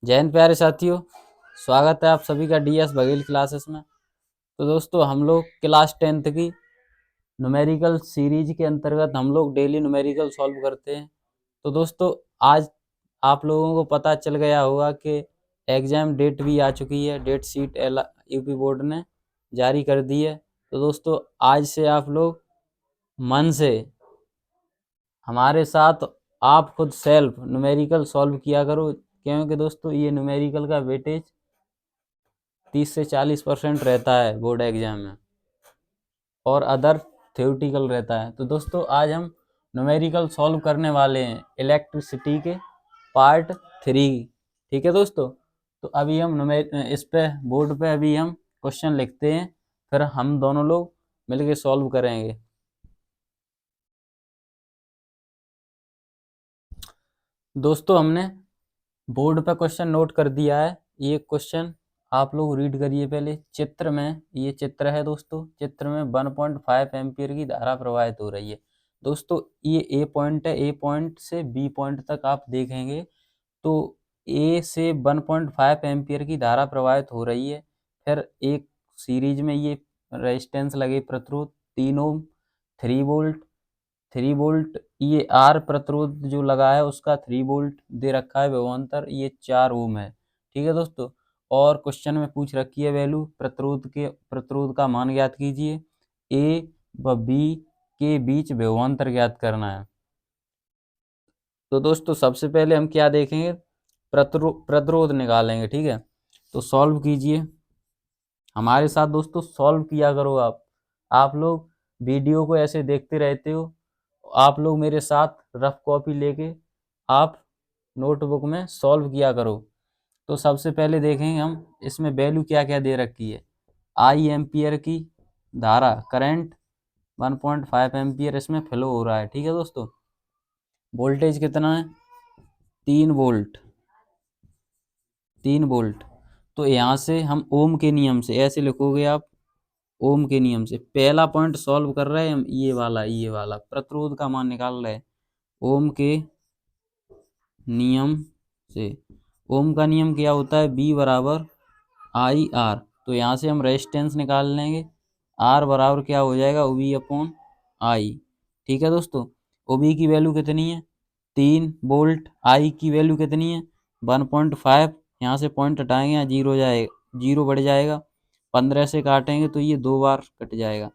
जय हिंद प्यारे साथियों। स्वागत है आप सभी का डीएस बघेल क्लासेस में। तो दोस्तों हम लोग क्लास 10th की न्यूमेरिकल सीरीज के अंतर्गत हम लोग डेली न्यूमेरिकल सॉल्व करते हैं। तो दोस्तों आज आप लोगों को पता चल गया होगा कि एग्ज़ाम डेट भी आ चुकी है। डेट शीट यूपी बोर्ड ने जारी कर दी है। तो दोस्तों आज से आप लोग मन से हमारे साथ आप खुद सेल्फ न्यूमेरिकल सॉल्व किया करो, क्योंकि दोस्तों ये न्यूमेरिकल का वेटेज 30 से 40% रहता है बोर्ड एग्जाम में और अदर थ्योरेटिकल रहता है। तो दोस्तों आज हम न्यूमेरिकल सॉल्व करने वाले हैं इलेक्ट्रिसिटी के पार्ट 3। ठीक है दोस्तों, तो अभी हम इस पे बोर्ड पे अभी हम क्वेश्चन लिखते हैं, फिर हम दोनों लोग मिलके सॉल्व करेंगे। दोस्तों हमने बोर्ड पे क्वेश्चन नोट कर दिया है। ये क्वेश्चन आप लोग रीड करिए पहले। चित्र में, ये चित्र है दोस्तों, चित्र में 1.5 एम्पियर की धारा प्रवाहित हो रही है। दोस्तों ये ए पॉइंट है, ए पॉइंट से बी पॉइंट तक आप देखेंगे तो ए से 1.5 एम्पियर की धारा प्रवाहित हो रही है। फिर एक सीरीज में ये रेजिस्टेंस लगे, प्रतिरोध 3 ओम, 3 वोल्ट ये आर प्रतिरोध जो लगा है उसका 3 वोल्ट दे रखा है विभवांतर, ये 4 ओम है। ठीक है दोस्तों, और क्वेश्चन में पूछ रखी है वैल्यू प्रतिरोध का मान ज्ञात कीजिए, ए व बी के बीच विभवांतर ज्ञात करना है। तो दोस्तों सबसे पहले हम क्या देखेंगे, प्रतिरोध निकालेंगे। ठीक है, तो सॉल्व कीजिए हमारे साथ दोस्तों, सॉल्व किया करो आप लोग वीडियो को ऐसे देखते रहते हो, आप लोग मेरे साथ रफ कॉपी लेके आप नोटबुक में सॉल्व किया करो। तो सबसे पहले देखेंगे हम इसमें वैल्यू क्या क्या दे रखी है। आई एम्पियर की धारा करंट 1.5 एम्पियर इसमें फ्लो हो रहा है। ठीक है दोस्तों, वोल्टेज कितना है, 3 वोल्ट, 3 वोल्ट। तो यहाँ से हम ओम के नियम से ऐसे लिखोगे आप, ओम के नियम से पहला पॉइंट सॉल्व कर रहे हैं हम, ये वाला प्रतिरोध का मान निकाल रहे हैं ओम के नियम से। ओम का नियम क्या होता है, बी बराबर आई आर। तो यहाँ से हम रेजिस्टेंस निकाल लेंगे, आर बराबर क्या हो जाएगा, ओ बी अपॉन आई। ठीक है दोस्तों, ओ बी की वैल्यू कितनी है, 3 वोल्ट। आई की वैल्यू कितनी है, 1.5। यहाँ से पॉइंट हटाएंगे, यहाँ जीरो जाएगा, जीरो बढ़ जाएगा, 15 से काटेंगे तो ये 2 बार कट जाएगा।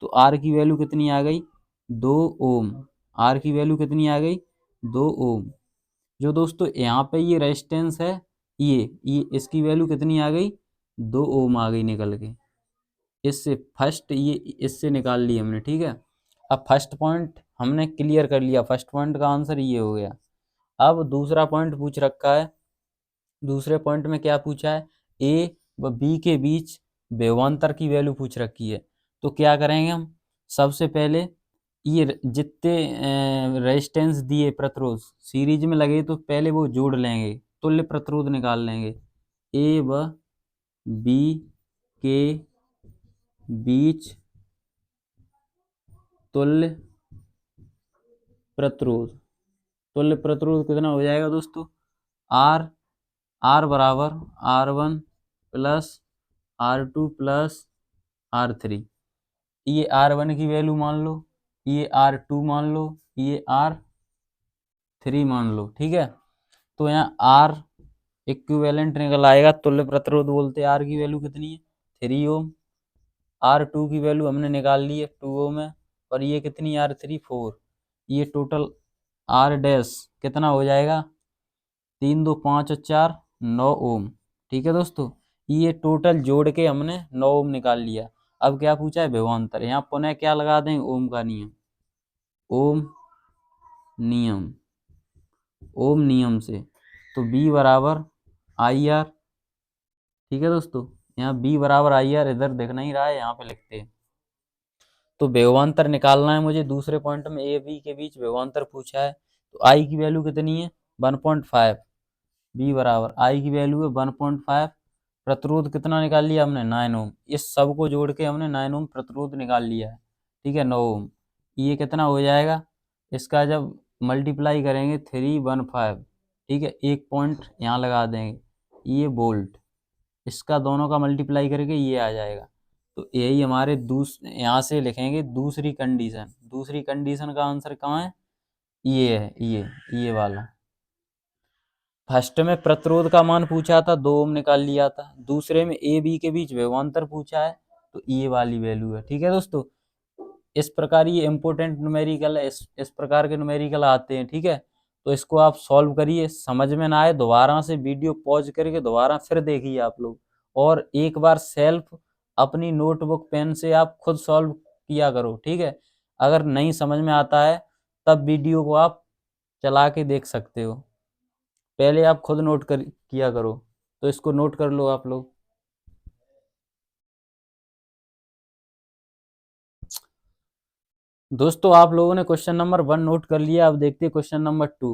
तो आर की वैल्यू कितनी आ गई, 2 ओम। आर की वैल्यू कितनी आ गई, 2 ओम। जो दोस्तों यहाँ पे ये रेजिस्टेंस है, ये इसकी वैल्यू कितनी आ गई, 2 ओम आ गई निकल के। इससे फर्स्ट ये इससे निकाल ली हमने। ठीक है, अब फर्स्ट पॉइंट हमने क्लियर कर लिया, फर्स्ट पॉइंट का आंसर ये हो गया। अब दूसरा पॉइंट पूछ रखा है, दूसरे पॉइंट में क्या पूछा है, ए व बी के बीच विभवांतर की वैल्यू पूछ रखी है। तो क्या करेंगे हम, सबसे पहले ये जितने रेजिस्टेंस दिए प्रतिरोध सीरीज में लगे तो पहले वो जोड़ लेंगे, तुल्य प्रतिरोध निकाल लेंगे। ए व बी के बीच तुल्य प्रतिरोध, तुल्य प्रतिरोध कितना हो जाएगा दोस्तों, आर, आर बराबर R1 plus R2 plus R3। ये R1 की वैल्यू मान लो, ये R2 मान लो, ये R3 मान लो। ठीक है, तो यहाँ R इक्विवेलेंट निकल आएगा, तुल्य प्रतिरोध बोलते हैं। R की वैल्यू कितनी है, 3 ओम। R2 की वैल्यू हमने निकाल ली है, 2 ओम है, और ये कितनी R3, 4। ये टोटल R डैश कितना हो जाएगा, 3 2 5 और 4 9 ओम। ठीक है दोस्तों, ये टोटल जोड़ के हमने 9 ओम निकाल लिया। अब क्या पूछा है, विभवांतर। यहाँ पुनः क्या लगा दें, ओम का नियम, ओम नियम, ओम नियम से। तो बी बराबर आई आर। ठीक है दोस्तों, यहाँ बी बराबर आई आर इधर दिख नहीं रहा है, यहाँ पे लिखते हैं। तो विभवांतर निकालना है मुझे। दूसरे पॉइंट में ए बी के बीच विभवांतर पूछा है, तो आई की वैल्यू कितनी है, 1.5। बी बराबर आई की वैल्यू है 1.5, प्रतिरोध कितना निकाल लिया हमने, 9 ओम। इस सब को जोड़ के हमने 9 ओम प्रतिरोध निकाल लिया है। ठीक है, 9 ओम। ये कितना हो जाएगा, इसका जब मल्टीप्लाई करेंगे 315। ठीक है, एक पॉइंट यहाँ लगा देंगे, ये वोल्ट, इसका दोनों का मल्टीप्लाई करके ये आ जाएगा। तो यही हमारे यहाँ से लिखेंगे दूसरी कंडीशन। दूसरी कंडीशन का आंसर कहाँ है? ये है, ये वाला। फर्स्ट में प्रतिरोध का मान पूछा था, 2 ओम निकाल लिया था। दूसरे में ए बी के बीच विभवांतर पूछा है, तो ये वाली वैल्यू है। ठीक है दोस्तों, इस प्रकार ये इम्पोर्टेंट न्यूमेरिकल है, इस प्रकार के न्यूमेरिकल आते हैं। ठीक है, तो इसको आप सॉल्व करिए। समझ में ना आए दोबारा से वीडियो पॉज करके दोबारा फिर देखिए आप लोग, और एक बार सेल्फ अपनी नोटबुक पेन से आप खुद सॉल्व किया करो। ठीक है, अगर नहीं समझ में आता है तब वीडियो को आप चला के देख सकते हो, पहले आप खुद नोट कर किया करो। तो इसको नोट कर लो आप लोग। दोस्तों आप लोगों ने क्वेश्चन नंबर 1 नोट कर लिया, अब देखते हैं क्वेश्चन नंबर 2।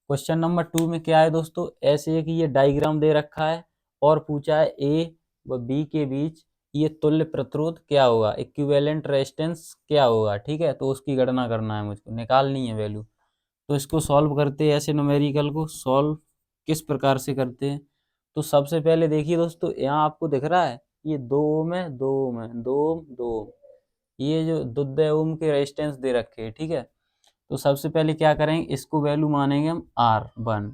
क्वेश्चन नंबर 2 में क्या है दोस्तों, ऐसे है कि ये डायग्राम दे रखा है और पूछा है ए व बी के बीच ये तुल्य प्रतिरोध क्या होगा, इक्विवेलेंट रेजिस्टेंस क्या होगा। ठीक है, तो उसकी गणना करना है, मुझको निकालनी है वैल्यू। तो इसको सॉल्व करते हैं, ऐसे न्यूमेरिकल को सॉल्व किस प्रकार से करते हैं। तो सबसे पहले देखिए दोस्तों, यहाँ आपको दिख रहा है ये 2 ओम है, 2 ओम है, 2 ओम, 2 ओम, ये जो 2 ओम के रेजिस्टेंस दे रखे हैं। ठीक है, तो सबसे पहले क्या करेंगे, इसको वैल्यू मानेंगे हम R1,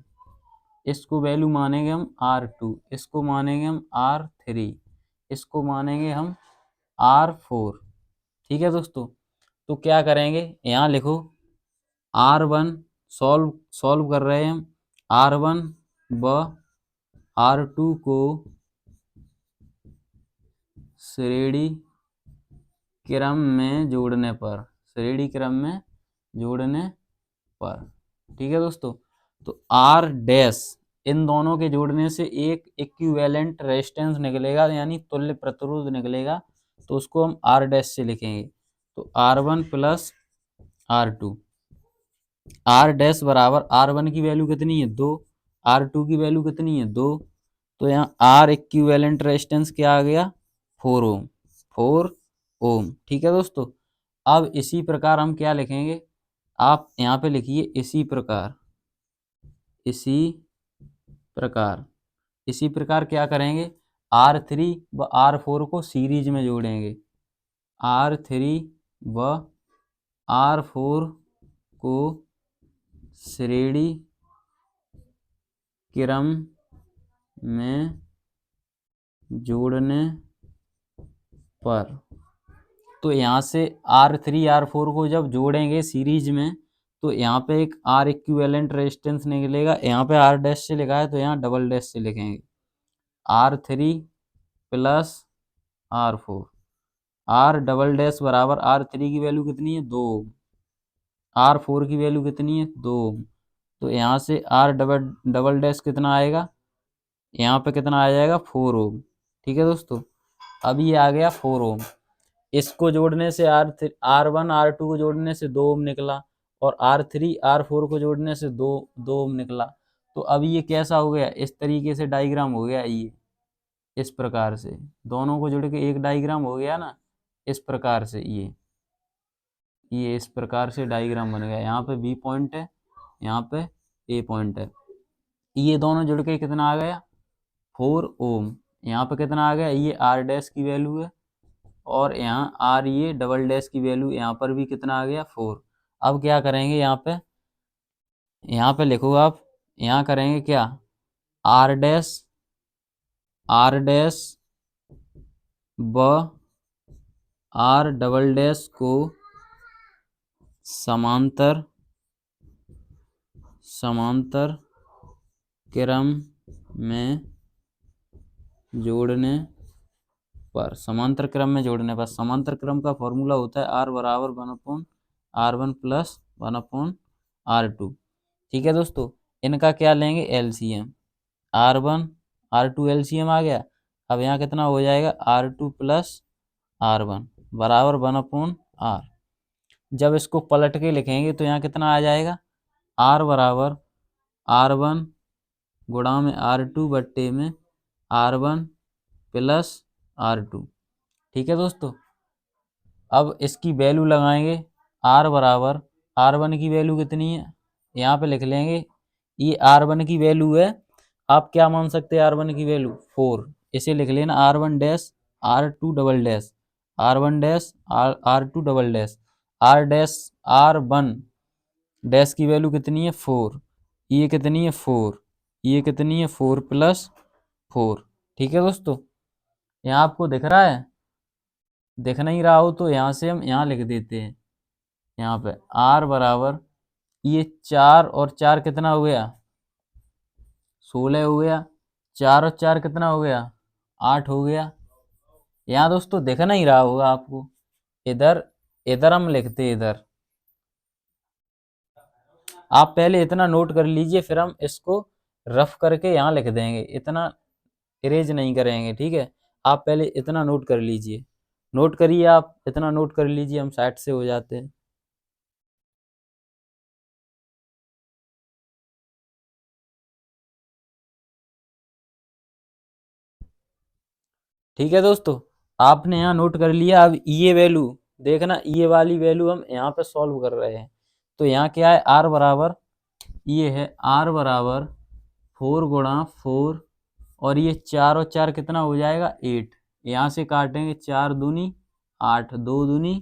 इसको वैल्यू मानेंगे हम R2, इसको मानेंगे हम R3, इसको मानेंगे हम R4। ठीक है दोस्तों, तो क्या करेंगे, यहाँ लिखो R1, सॉल्व सॉल्व कर रहे हैं हम। R1 व R2 को श्रेणी क्रम में जोड़ने पर, श्रेणी क्रम में जोड़ने पर। ठीक है दोस्तों, तो R डैश इन दोनों के जोड़ने से एक इक्विवेलेंट रेजिस्टेंस निकलेगा, यानी तुल्य प्रतिरोध निकलेगा। तो उसको हम R डैश से लिखेंगे। तो R1 plus R2, R dash बराबर R1 की वैल्यू कितनी है 2, R2 की वैल्यू कितनी है 2, तो यहाँ R इक्विवेलेंट रेजिस्टेंस क्या आ गया 4 ओम, 4 ओम। ठीक है दोस्तों, अब इसी प्रकार हम क्या लिखेंगे, आप यहाँ पे लिखिए इसी प्रकार, इसी प्रकार, इसी प्रकार क्या करेंगे, R3 व R4 को सीरीज में जोड़ेंगे, R3 व R4 को श्रेणी क्रम में जोड़ने पर। तो यहाँ से R3 R4 को जब जोड़ेंगे सीरीज में, तो यहाँ पे एक R इक्विवेलेंट रेजिस्टेंस निकलेगा। यहाँ पे R डैश से लिखा है तो यहाँ डबल डैश से लिखेंगे, R3 plus R4, R double dash बराबर R3 की वैल्यू कितनी है 2, R4 की वैल्यू कितनी है 2। तो यहाँ से R डबल डबल डैश कितना आएगा, यहाँ पे कितना आ जाएगा 4 ओम। ठीक है दोस्तों, अब ये आ गया 4 ओम। इसको जोड़ने से R1 R2 को जोड़ने से 2 ओम निकला, और R3 R4 को जोड़ने से 2 ओम निकला। तो अब ये कैसा हो गया, इस तरीके से डायग्राम हो गया, ये इस प्रकार से दोनों को जोड़ के एक डायग्राम हो गया ना, इस प्रकार से ये इस प्रकार से डायग्राम बन गया। यहाँ पे बी पॉइंट है, यहाँ पे ए पॉइंट है, ये दोनों जुड़ के कितना आ गया 4 ओम। यहाँ पे कितना आ गया, ये R डैश की वैल्यू है, और यहाँ R ये डबल डैश की वैल्यू, यहाँ पर भी कितना आ गया 4। अब क्या करेंगे, यहाँ पे लिखो आप, यहाँ करेंगे क्या, R डैश व R डबल डैश को समांतर क्रम में जोड़ने पर, समांतर क्रम में जोड़ने पर। समांतर क्रम का फॉर्मूला होता है R बराबर 1/R1 प्लस 1/R2। ठीक है दोस्तों, इनका क्या लेंगे एलसीएम, R1 R2 एलसीएम आ गया। अब यहाँ कितना हो जाएगा R2 प्लस R1 बराबर 1/R। जब इसको पलट के लिखेंगे तो यहाँ कितना आ जाएगा, R बराबर R1 गुणा में R2 बट्टे में R1 प्लस R2। ठीक है दोस्तों, अब इसकी वैल्यू लगाएंगे, R बराबर R1 की वैल्यू कितनी है, यहाँ पे लिख लेंगे, ये R1 की वैल्यू है आप क्या मान सकते हैं R1 की वैल्यू 4, इसे लिख लेना R1 dash R2 double dash R1 dash R2 double dash R dash R1 dash की वैल्यू कितनी है 4, ये कितनी है 4, ये कितनी है 4 प्लस 4। ठीक है दोस्तों, यहाँ आपको दिख रहा है, दिख नहीं रहा हो तो यहाँ से हम यहाँ लिख देते हैं, यहाँ पे R बराबर ये 4 और 4 कितना हो गया 16 हो गया, 4 और 4 कितना हो गया 8 हो गया। यहाँ दोस्तों दिख नहीं रहा होगा आपको, इधर इधर हम लिखते हैं इधर, आप पहले इतना नोट कर लीजिए, फिर हम इसको रफ करके यहाँ लिख देंगे, इतना इरेज नहीं करेंगे। ठीक है, आप पहले इतना नोट कर लीजिए, नोट करिए, आप इतना नोट कर लीजिए, हम साइड से हो जाते हैं। ठीक है दोस्तों, आपने यहाँ नोट कर लिया। अब ये वैल्यू देखना, ये वाली वैल्यू हम यहाँ पे सॉल्व कर रहे हैं, तो यहाँ क्या है R बराबर, ये है R बराबर 4 गुणा 4 और ये 4 और 4 कितना हो जाएगा 8, यहाँ से काटेंगे 4 दूनी 8, 2 दूनी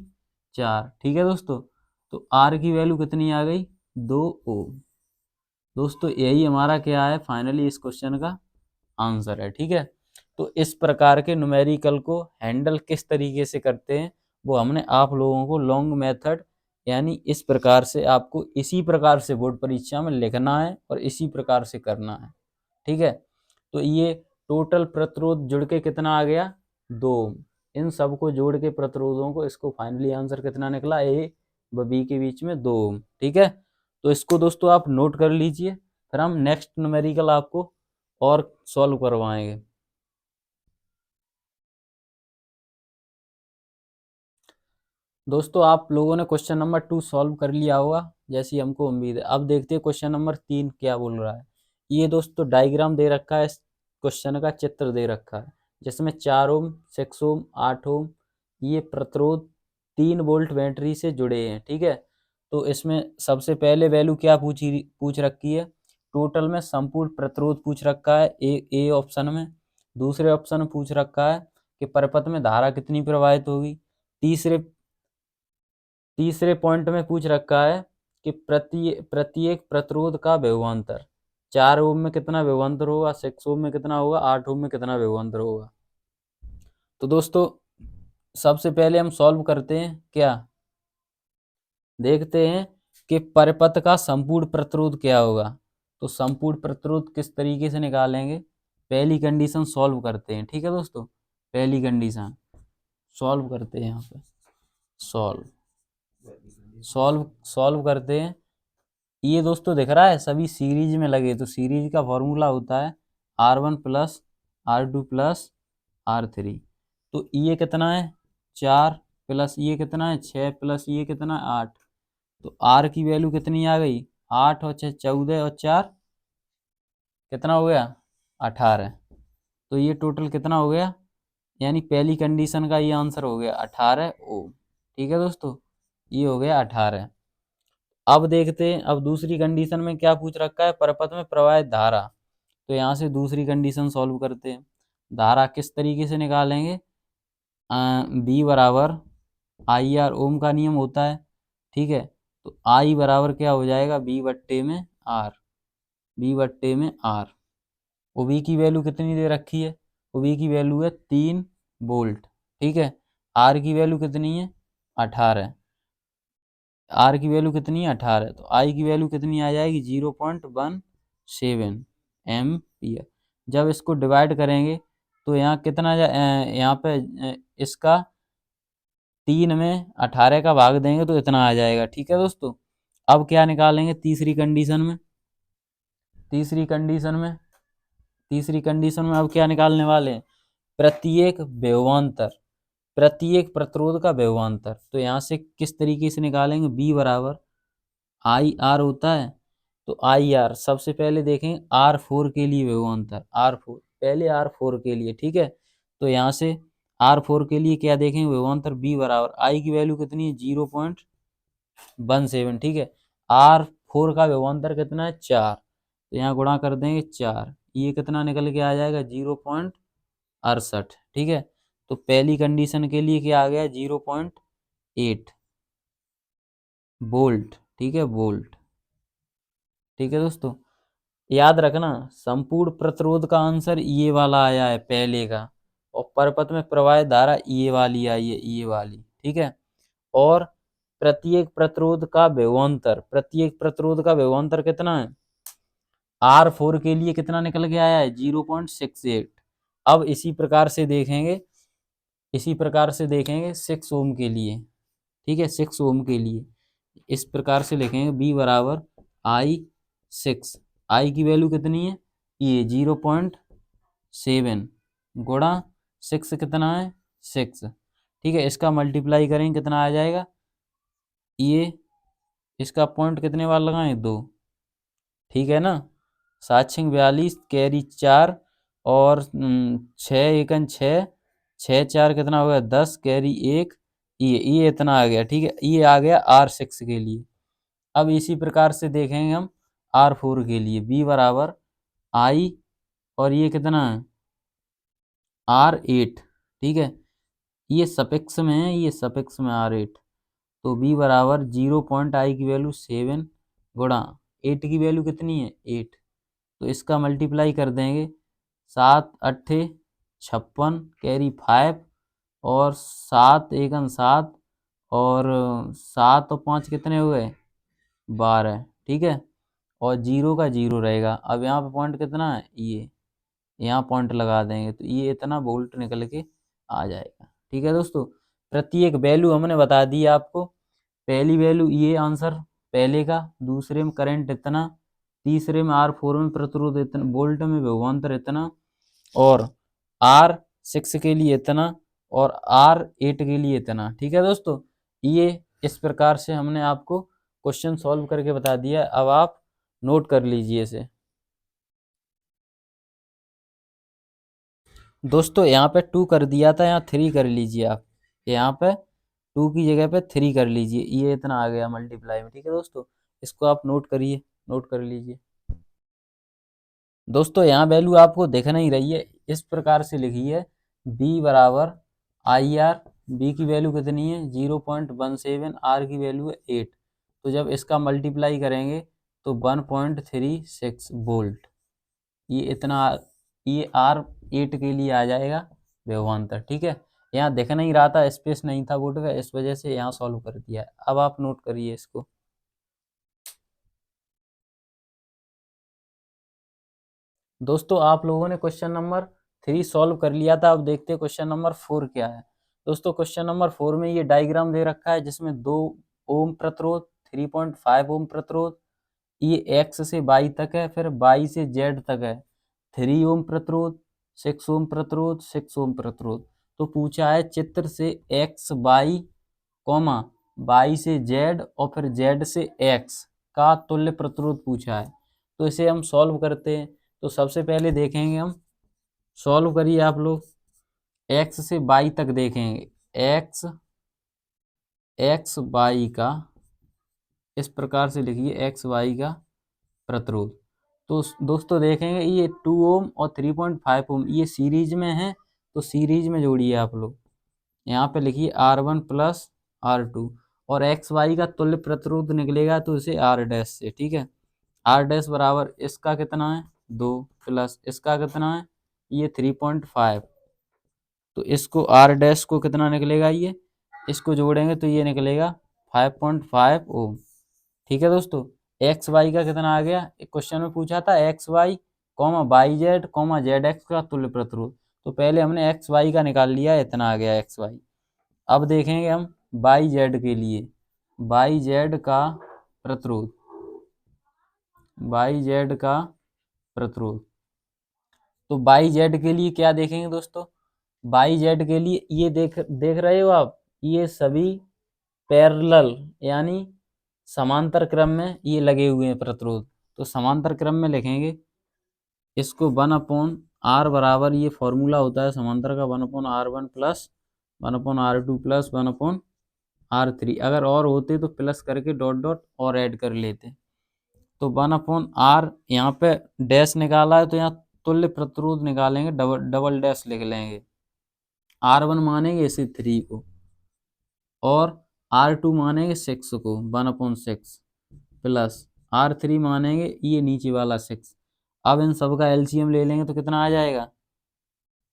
4। ठीक है दोस्तों, तो R की वैल्यू कितनी आ गई 2 ओम। दोस्तों यही हमारा क्या है फाइनली इस क्वेश्चन का आंसर है। ठीक है, तो इस प्रकार के न्यूमेरिकल को हैंडल किस तरीके से करते हैं वो हमने आप लोगों को लॉन्ग मेथड, यानी इस प्रकार से आपको इसी प्रकार से बोर्ड परीक्षा में लिखना है और इसी प्रकार से करना है। ठीक है, तो ये टोटल प्रतिरोध जुड़ के कितना आ गया 2, इन सबको जोड़ के प्रतिरोधों को, इसको फाइनली आंसर कितना निकला ए व बी के बीच में 2। ठीक है, तो इसको दोस्तों आप नोट कर लीजिए, फिर हम नेक्स्ट न्यूमेरिकल आपको और सॉल्व करवाएंगे। दोस्तों आप लोगों ने क्वेश्चन नंबर 2 सॉल्व कर लिया होगा जैसी हमको उम्मीद है। अब देखते हैं क्वेश्चन नंबर 3 क्या बोल रहा है। ये दोस्तों डायग्राम दे रखा है, इस क्वेश्चन का चित्र दे रखा है, जिसमें 4 ओम 6 ओम 8 ओम ये प्रतिरोध 3 वोल्ट बैटरी से जुड़े हैं। ठीक है, तो इसमें सबसे पहले वैल्यू क्या पूछ रखी है, टोटल में संपूर्ण प्रतिरोध पूछ रखा है ए ऑप्शन में। दूसरे ऑप्शन में पूछ रखा है कि परिपथ में धारा कितनी प्रवाहित होगी। तीसरे तीसरे पॉइंट में पूछ रखा है कि प्रत्येक प्रतिरोध का विभवांतर, 4 ओम में कितना विभवांतर होगा, 6 ओम में कितना होगा, 8 ओम में कितना विभवांतर होगा। तो दोस्तों सबसे पहले हम सॉल्व करते हैं, क्या देखते हैं कि परिपथ का संपूर्ण प्रतिरोध क्या होगा। तो संपूर्ण प्रतिरोध किस तरीके से निकालेंगे, पहली कंडीशन सॉल्व करते हैं। ठीक है दोस्तों, पहली कंडीशन सॉल्व करते हैं, यहाँ पे सॉल्व करते हैं। ये दोस्तों दिख रहा है सभी सीरीज में लगे, तो सीरीज का फॉर्मूला होता है R1 plus R2 plus R3। तो ये कितना है 4 प्लस ये कितना है 6 प्लस ये कितना है 8, तो R की वैल्यू कितनी आ गई 8 और 6 14 और 4 कितना हो गया 18। तो ये टोटल कितना हो गया, यानी पहली कंडीशन का ये आंसर हो गया 18 ओम। ठीक है दोस्तों, ये हो गया 18। अब देखते हैं, अब दूसरी कंडीशन में क्या पूछ रखा है, परिपथ में प्रवाहित धारा। तो यहाँ से दूसरी कंडीशन सॉल्व करते हैं। धारा किस तरीके से निकालेंगे, बी बराबर आई आर, ओम का नियम होता है। ठीक है, तो आई बराबर क्या हो जाएगा बी बट्टे में आर, बी बट्टे में आर। ओ बी की वैल्यू कितनी दे रखी है, ओ बी की वैल्यू है 3 वोल्ट। ठीक है, आर की वैल्यू कितनी है 18, आर की वैल्यू कितनी है 18, तो आई की वैल्यू कितनी आ जाएगी 0.17 एम्पियर। जब इसको डिवाइड करेंगे तो यहाँ कितना यहाँ पे इसका 3 में 18 का भाग देंगे तो इतना आ जाएगा। ठीक है दोस्तों, अब क्या निकालेंगे तीसरी कंडीशन में, तीसरी कंडीशन में तीसरी कंडीशन में अब क्या निकालने वाले हैं, प्रत्येक विभवांतर, प्रत्येक प्रतिरोध का विभवांतर। तो यहाँ से किस तरीके से निकालेंगे, बी बराबर आई आर होता है, तो आई आर सबसे पहले देखें R4 के लिए विभवांतर, R4 पहले R4 के लिए। ठीक है, तो यहाँ से R4 के लिए क्या देखेंगे विभवांतर बी बराबर आई की वैल्यू कितनी है 0.17। ठीक है, R4 का विभवांतर कितना है 4, तो यहाँ गुणा कर देंगे 4, ये कितना निकल के आ जाएगा 0.68। ठीक है, तो पहली कंडीशन के लिए क्या आ गया 0.8 वोल्ट। ठीक है, वोल्ट। ठीक है दोस्तों, याद रखना संपूर्ण प्रतिरोध का आंसर ये वाला आया है पहले का, और परपथ में प्रवाहित धारा ये वाली आई है, ये वाली। ठीक है, और प्रत्येक प्रतिरोध का विभवांतर कितना है, R4 के लिए कितना निकल के आया है 0.68। अब इसी प्रकार से देखेंगे 6 ओम के लिए। ठीक है, 6 ओम के लिए इस प्रकार से लिखेंगे B बराबर I6। आई की वैल्यू कितनी है, ये 0.7 गुणा 6 कितना है 6। ठीक है, इसका मल्टीप्लाई करेंगे कितना आ जाएगा, ये इसका पॉइंट कितने बार लगाएं 2। ठीक है ना, 7×42 कैरी 4 और 6×1 6, 6×4 कितना हो गया 10 कैरी 1, ये इतना आ गया। ठीक है, ये आ गया R6 के लिए। अब इसी प्रकार से देखेंगे हम R4 के लिए B बराबर I, और ये कितना है R8। ठीक है, ये सफिक्स में है, ये सफिक्स में R8, तो B बराबर 0.I की वैल्यू 7 गुणा 8 की वैल्यू कितनी है 8, तो इसका मल्टीप्लाई कर देंगे 7×8 56 कैरी 5 और 7×1 7 और 7 और 5 कितने हुए 12। ठीक है, और 0 का 0 रहेगा। अब यहाँ पे पॉइंट कितना है, ये यहाँ पॉइंट लगा देंगे तो ये इतना वोल्ट निकल के आ जाएगा। ठीक है दोस्तों, प्रत्येक वैल्यू हमने बता दी आपको। पहली वैल्यू ये आंसर पहले का, दूसरे में करंट इतना, तीसरे में R4 में प्रतिरोध इतना, वोल्ट में विभवांतर इतना, और R6 के लिए इतना, और R8 के लिए इतना। ठीक है दोस्तों, ये इस प्रकार से हमने आपको क्वेश्चन सॉल्व करके बता दिया। अब आप नोट कर लीजिए इसे। दोस्तों यहाँ पे 2 कर दिया था, यहाँ 3 कर लीजिए आप। यहाँ पे 2 की जगह पे 3 कर लीजिए, ये इतना आ गया मल्टीप्लाई में। ठीक है दोस्तों, इसको आप नोट करिए, नोट कर लीजिए। दोस्तों यहाँ वैल्यू आपको दिख नहीं रही है, इस प्रकार से लिखी है B बराबर IR। B की वैल्यू कितनी है 0.17, R की वैल्यू है 8, तो जब इसका मल्टीप्लाई करेंगे तो 1.36 वोल्ट, ये इतना, ये R8 के लिए आ जाएगा विभवांतर। ठीक है, यहाँ दिख नहीं रहा था, स्पेस नहीं था बोर्ड का, इस वजह से यहाँ सॉल्व कर दिया है। अब आप नोट करिए इसको। दोस्तों आप लोगों ने क्वेश्चन नंबर 3 सॉल्व कर लिया था, अब देखते हैं क्वेश्चन नंबर 4 क्या है। दोस्तों क्वेश्चन नंबर 4 में ये डायग्राम दे रखा है, जिसमें 2 ओम प्रतिरोध, 3.5 ओम प्रतिरोध, ये X से Y तक है, फिर Y से Z तक है, 3 ओम प्रतिरोध, 6 ओम प्रतिरोध, 6 ओम प्रतिरोध। तो पूछा है चित्र से X Y कॉमा Y से Z और फिर Z से X का तुल्य प्रतिरोध पूछा है। तो इसे हम सॉल्व करते हैं। तो सबसे पहले देखेंगे हम, सॉल्व करिए आप लोग, X से Y तक देखेंगे, X Y का, इस प्रकार से लिखिए X Y का प्रतिरोध। तो दोस्तों देखेंगे ये 2 ओम और 3.5 ओम ये सीरीज में है, तो सीरीज में जोड़िए आप लोग। यहाँ पे लिखिए R1 प्लस R2, और एक्स वाई का तुल्य प्रतिरोध निकलेगा तो इसे R डैश से। ठीक है, R डैश बराबर इसका कितना है 2 प्लस इसका कितना है ये 3.5, तो इसको R डैश को कितना निकलेगा, ये इसको जोड़ेंगे तो ये निकलेगा 5.5 ओम। ठीक है दोस्तों, एक्स वाई का कितना आ गया, एक क्वेश्चन में पूछा था X Y comma Y Z comma Z X का तुल्य प्रतिरोध, तो पहले हमने एक्स वाई का निकाल लिया, इतना आ गया एक्स वाई। अब देखेंगे हम वाई जेड के लिए, वाई जेड का प्रतिरोध, वाई जेड का प्रतिरोध। तो वाई जेड के लिए क्या देखेंगे दोस्तों, वाई जेड के लिए ये देख रहे हो आप, ये सभी पैरेलल यानी समांतर क्रम में ये लगे हुए हैं प्रतिरोध, तो समांतर क्रम में लिखेंगे इसको 1/r बराबर, ये फॉर्मूला होता है समांतर का 1/r1 plus 1/r2 plus 1/r3, अगर और होते तो प्लस करके डॉट डॉट और ऐड कर लेते। तो 1/r यहाँ पे डैश निकाला है तो यहाँ तुल्य प्रतिरोध निकालेंगे, डबल डैश लिख लेंगे। R1 मानेंगे इसे 3 को, और R2 मानेंगे 6 को 1/6, प्लस R3 मानेंगे ये नीचे वाला 6। अब इन सब का एलसीएम ले लेंगे तो कितना आ जाएगा,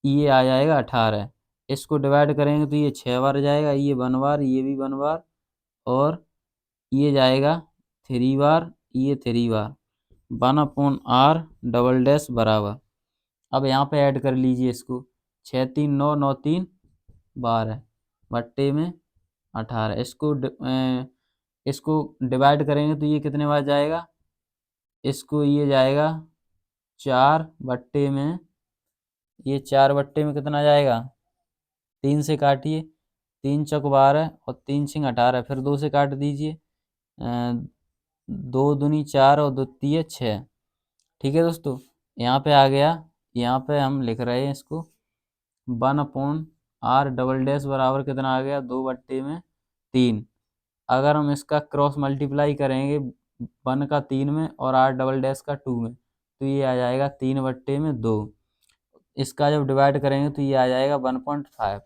ये आ जाएगा 18। इसको डिवाइड करेंगे तो ये 6 बार जाएगा, ये 1 बार, ये भी 1 बार, और ये जाएगा 3 बार, ये 3 बार, 1/R डबल डैश बराबर। अब यहाँ पे ऐड कर लीजिए इसको, 6 3 9, 9 3 12 बट्टे में 18। इसको डिवाइड करेंगे तो ये कितने बार जाएगा, इसको ये जाएगा 4 बट्टे में, ये 4 बट्टे में कितना जाएगा, 3 से काटिए, 3 चौक 12 और 3 छिंग 18, फिर 2 से काट दीजिए, 2 दूनी 4 और 2 तिये 6। ठीक है दोस्तों, यहाँ पे आ गया, यहाँ पे हम लिख रहे हैं इसको 1/R डबल डैश बराबर कितना आ गया, 2 बट्टे में 3। अगर हम इसका क्रॉस मल्टीप्लाई करेंगे 1 का 3 में और R डबल डैश का 2 में, तो ये आ जाएगा 3 बट्टे में 2। इसका जब डिवाइड करेंगे तो ये आ जाएगा 1.5।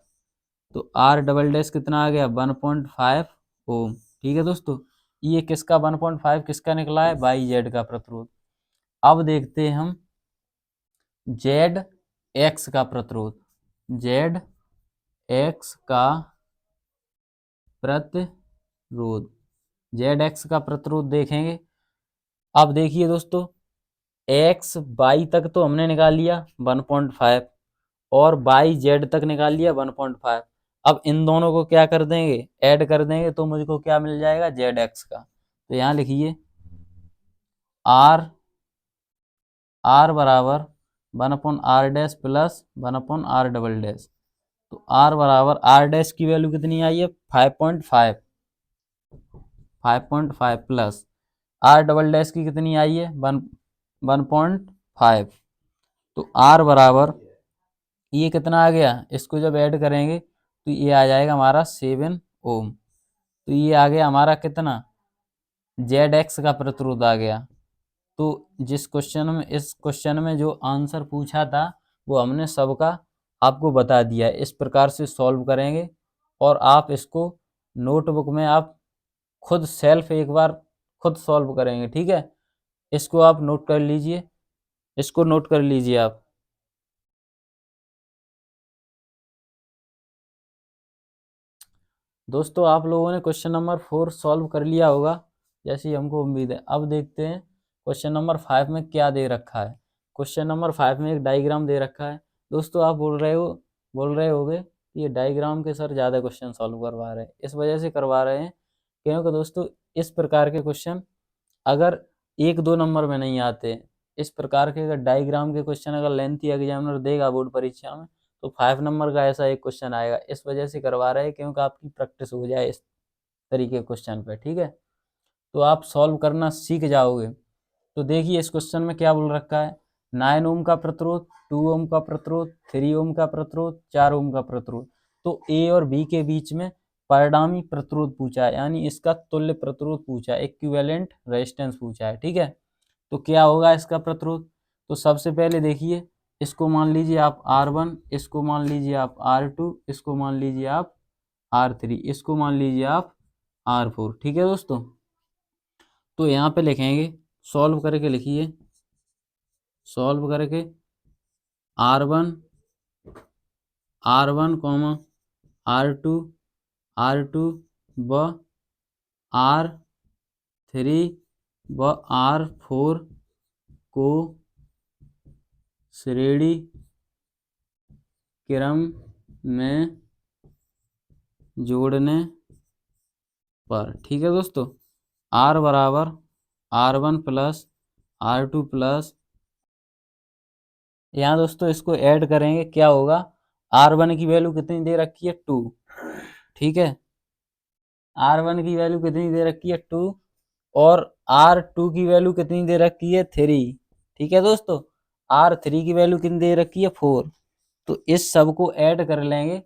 तो R डबल डैश कितना आ गया, 1.5 ओम। ठीक है दोस्तों, ये किसका 1.5 किसका निकला है, बाई जेड का प्रतिरोध। अब देखते हैं हम जेड एक्स का प्रतिरोध, जेड एक्स का प्रतिरोध, जेड एक्स का प्रतिरोध देखेंगे। अब देखिए दोस्तों, एक्स वाई तक तो हमने निकाल लिया 1.5, और वाई जेड तक निकाल लिया 1.5। अब इन दोनों को क्या कर देंगे, ऐड कर देंगे, तो मुझको क्या मिल जाएगा, जेड एक्स का। तो यहाँ लिखिए आर बराबर 1/R dash plus 1/R double dash. तो R बराबर, R डैश की वैल्यू कितनी आई है, 5.5, 5.5 प्लस R डबल डैश की कितनी आई है, 1.5। तो R बराबर ये कितना आ गया, इसको जब ऐड करेंगे तो ये आ जाएगा हमारा 7 ओम। तो ये आ गया हमारा कितना, जेड एक्स का प्रतिरोध आ गया। तो जिस क्वेश्चन में, इस क्वेश्चन में जो आंसर पूछा था वो हमने सबका आपको बता दिया है। इस प्रकार से सॉल्व करेंगे, और आप इसको नोटबुक में आप खुद सेल्फ एक बार खुद सॉल्व करेंगे। ठीक है, इसको आप नोट कर लीजिए, इसको नोट कर लीजिए आप। दोस्तों, आप लोगों ने क्वेश्चन नंबर 4 सॉल्व कर लिया होगा, जैसी हमको उम्मीद है। अब देखते हैं क्वेश्चन नंबर 5 में क्या दे रखा है। क्वेश्चन नंबर 5 में एक डायग्राम दे रखा है। दोस्तों, आप बोल रहे होगे कि ये डायग्राम के सर ज़्यादा क्वेश्चन सॉल्व करवा रहे हैं। इस वजह से करवा रहे हैं क्योंकि दोस्तों इस प्रकार के क्वेश्चन अगर 1-2 नंबर में नहीं आते, इस प्रकार के अगर डायग्राम के क्वेश्चन अगर लेंथी एग्जामिनर देगा बोर्ड परीक्षा में, तो 5 नंबर का ऐसा एक क्वेश्चन आएगा। इस वजह से करवा रहे हैं क्योंकि आपकी प्रैक्टिस हो जाए इस तरीके के क्वेश्चन पे। ठीक है, तो आप सॉल्व करना सीख जाओगे। तो देखिए इस क्वेश्चन में क्या बोल रखा है, 9 ओम का प्रतिरोध, 2 ओम का प्रतिरोध, 3 ओम का प्रतिरोध, 4 ओम का प्रतिरोध। तो ए और बी के बीच में परिणामी प्रतिरोध पूछा है, यानी इसका तुल्य प्रतिरोध पूछा है, इक्विवेलेंट रेजिस्टेंस पूछा है। ठीक है, तो क्या होगा इसका प्रतिरोध। तो सबसे पहले देखिए, इसको मान लीजिए आप R1, इसको मान लीजिए आप R2, इसको मान लीजिए आप R3, इसको मान लीजिए आप R4। ठीक है दोस्तों, तो यहाँ पे लिखेंगे, सॉल्व करके लिखिए, सॉल्व करके R1 कॉमा R2 व R3 व R4 को श्रेणी क्रम में जोड़ने पर। ठीक है दोस्तों, R बराबर R1 प्लस R2 प्लस, यहाँ दोस्तों इसको ऐड करेंगे, क्या होगा, R1 की वैल्यू कितनी दे रखी है, 2। ठीक है, R1 की वैल्यू कितनी दे रखी है, 2, और R2 की वैल्यू कितनी दे रखी है, 3। ठीक है दोस्तों, R3 की वैल्यू कितनी दे रखी है, 4। तो इस सब को ऐड कर लेंगे।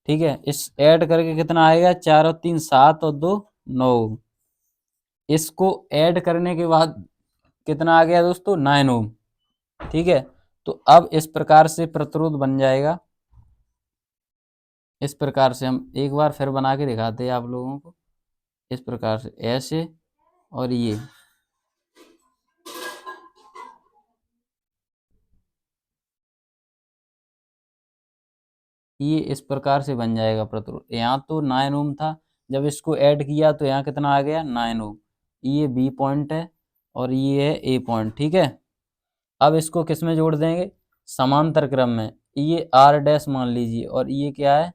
ठीक है, इस ऐड करके कितना आएगा, 4 और 3 7 और 2 9। इसको ऐड करने के बाद कितना आ गया दोस्तों, 9 ओम। ठीक है, तो अब इस प्रकार से प्रतिरोध बन जाएगा। इस प्रकार से हम एक बार फिर बना के दिखाते हैं आप लोगों को। इस प्रकार से ऐसे, और ये इस प्रकार से बन जाएगा प्रतिरोध। यहाँ तो 9 ओम था, जब इसको ऐड किया तो यहाँ कितना आ गया 9 ओम। ये बी पॉइंट है और ये है ए पॉइंट, ठीक है। अब इसको किस में जोड़ देंगे, समांतर क्रम में। ये आर डैश मान लीजिए और ये क्या है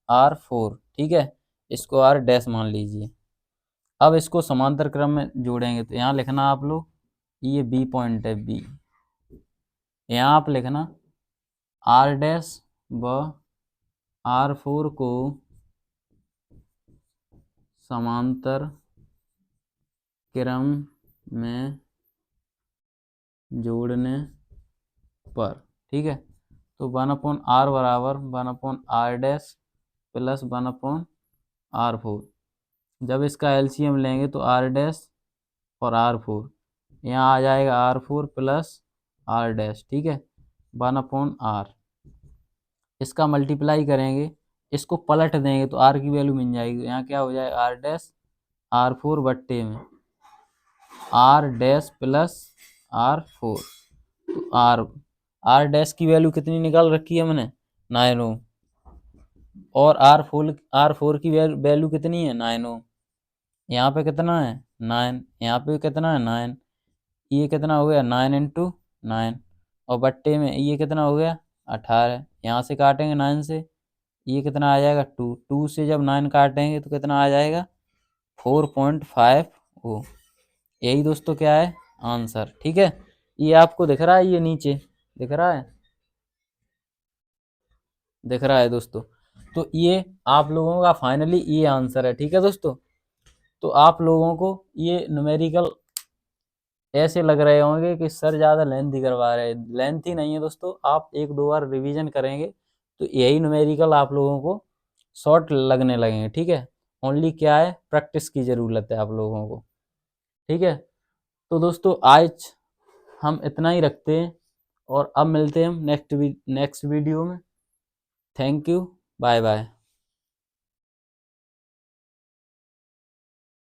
R4, ठीक है। इसको आर डैश मान लीजिए। अब इसको समांतर क्रम में जोड़ेंगे तो यहाँ लिखना आप लोग, ये बी पॉइंट है बी, यहाँ आप लिखना आर डैश व R4 को समांतर क्रम में जोड़ने पर, ठीक है। तो 1/r बराबर 1/r डैश प्लस 1/r4। जब इसका एलसीएम लेंगे तो r डैश और r4, यहाँ आ जाएगा r4 प्लस r डैश, ठीक है, 1/r। इसका मल्टीप्लाई करेंगे, इसको पलट देंगे तो r की वैल्यू मिल जाएगी। यहाँ क्या हो जाएगा r डैश r4 बट्टे में r डैश प्लस r4। तो r डैश की वैल्यू कितनी निकाल रखी है मैंने 9 ओम, और r4 की वैल्यू कितनी है 9 ओम। यहाँ पे कितना है 9, यहाँ पे कितना है 9, ये कितना हो गया 9 इंटू 9, और बट्टे में ये कितना हो गया 18। यहाँ से काटेंगे 9 से, ये कितना आ जाएगा 2, 2 से जब 9 काटेंगे तो कितना आ जाएगा 4.5 ओ। यही दोस्तों क्या है आंसर, ठीक है। ये आपको दिख रहा है, ये नीचे दिख रहा है, दिख रहा है दोस्तों। तो ये आप लोगों का फाइनली ये आंसर है, ठीक है दोस्तों। तो आप लोगों को ये न्यूमेरिकल ऐसे लग रहे होंगे कि सर ज़्यादा लेंथी करवा रहे हैं, लेंथी नहीं है दोस्तों। आप एक दो बार रिवीजन करेंगे तो यही न्यूमेरिकल आप लोगों को शॉर्ट लगने लगेंगे, ठीक है। ओनली क्या है प्रैक्टिस की ज़रूरत है आप लोगों को, ठीक है। तो दोस्तों आज हम इतना ही रखते हैं और अब मिलते हैं हम नेक्स्ट वीडियो में। Thank you, bye bye.